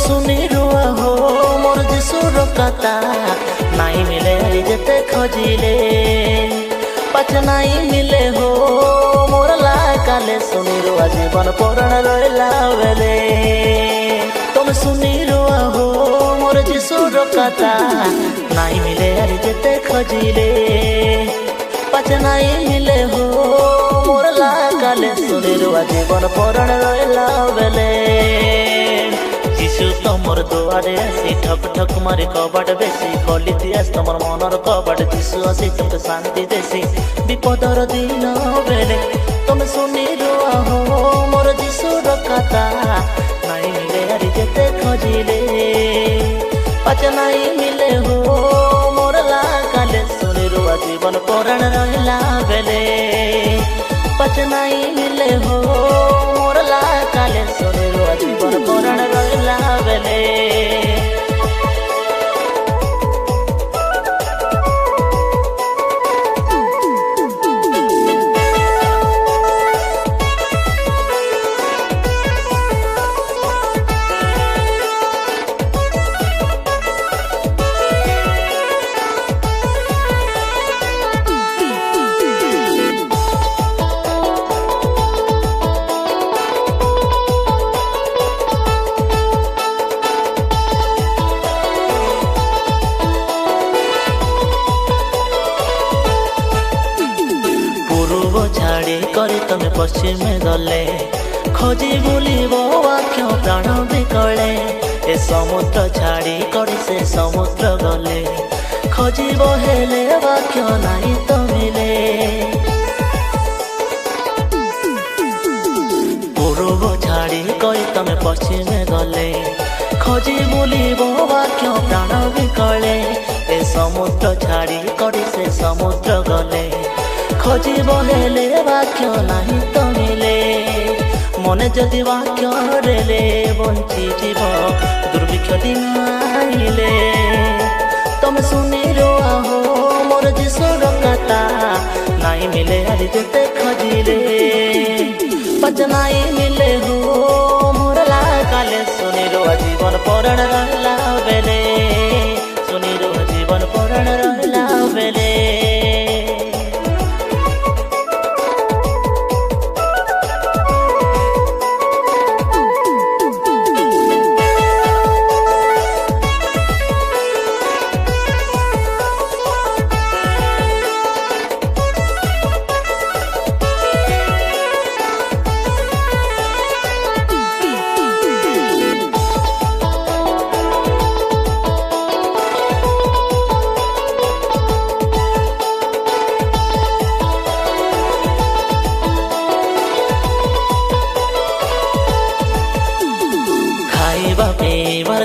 सुनी रुआ हो मोर जिसुर कथा नहीं मिले जते खोजिले पच नहीं मिले हो मोर लाकाले सुनी रुआ जीवन पुराण रहिला बेले तुम सुनी रुआ हो मोर जिसुर कथा नहीं मिले जते खोजिले पच नहीं मिले हो मोर लाकाले सुनी रुआ जीवन पुराण रहिला बेले तमर दुआरे आसी ठक ठक मारे कबाट बेसी खोली दियास तमर मनर कबाट जीशु आसी तुमके शांति देसी विपदर दिन बेले तुम सुनी रुआ हो मोर जीशुर कथा नहीं मिले हरि जेते खोजिले पच नहीं मिले हो मोर लाकाले सुनी रुआ जीवन पुराण रहिला बेले पच नहीं मिले हो मोर लाकाले सुनी रुआ जीवन पुराण रहिला बेले छाड़ी करी तमें पश्चिम गले खोजी बुलिब वाक्य प्राण बिकले ए समुद्र छाड़ी करी से समुद्र गले खोजिब हेले वाक्य नहीं तो मिले पूर्व छाड़ी करी तमें पश्चिम गले खोजी बुलिब वाक्य प्राण बिकले ए समुद्र छाड़ी करी से समुद्र गले खोजिब हेले वाक्य नहीं तो मिले मने जदि वाक्य रेले बंची जीव दुर्भिक्ष दिन आइले तुम सुनी रुआ हो मोर जीशुर कथा नहीं मिले हरि जेते खोजिले पच नहीं मिले हो मोर लाकाले सुनी रुआ जीवन पुराण रहिला बेले सुनी रुआ जीवन पुराण रहिला बेले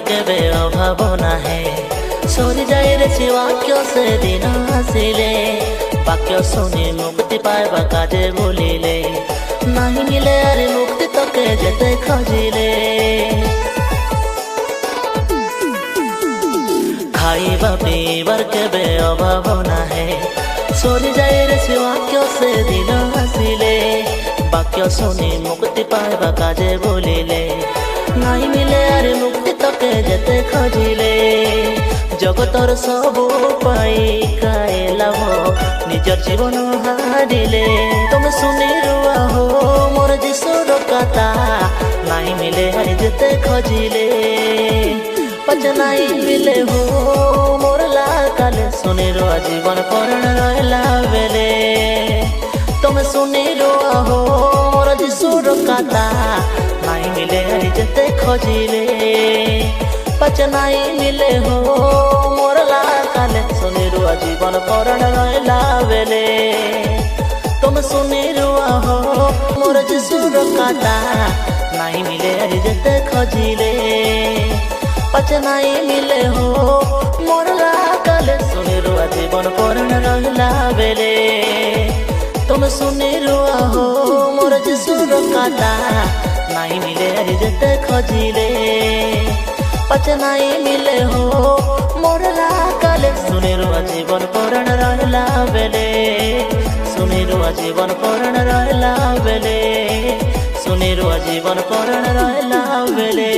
केबे अभाव नाहे सरी जाए रे वाक्य से दिन आसिले वाक्य सुनी मुक्ति पाइबा काजे बोलिले नहीं मिले अरे मुक्ति तके जेते खोजिले खाइबा पीबार केबे अभाव नाहे सरी जाए रे वाक्य से दिन आसिले वाक्य सुनी मुक्ति पाइबा काजे बोलिले नहीं मिले अरे मुक्ति तके जेते खोजिले जगतर सबु पाई काए लाभ निजर जीवन हारिले तुम सुनी रुआ हो मोर जीशुर कथा नहीं मिले हरि जेते खोजिले पच नहीं मिले हो मोर लाकाले सुनी रुआ जीवन पुराण रहिला बेले तुम सुनी रुआ हो मोर जीशुर कथा नहीं मिले हरि जेते खोजिले पच नहीं मिले हो मोर लाकाले सुनी रुआ जीवन पुराण रहिला बेले तुम सुनी रुआ हो मोर जीशुर कथा नहीं मिले हरि जेते खोजिले पच नहीं मिले हो मोर बेले तुम सुनी रुआ हो मोर जिसुर काटा नहीं मिले जते खोजिले पचे नहीं मिले हो मोर काले सुनी रुआ जीवन पुराण रहला बेले सुनी रुआ जीवन पुराण रहला बेले सुनी रुआ जीवन पुराण रहला बेले।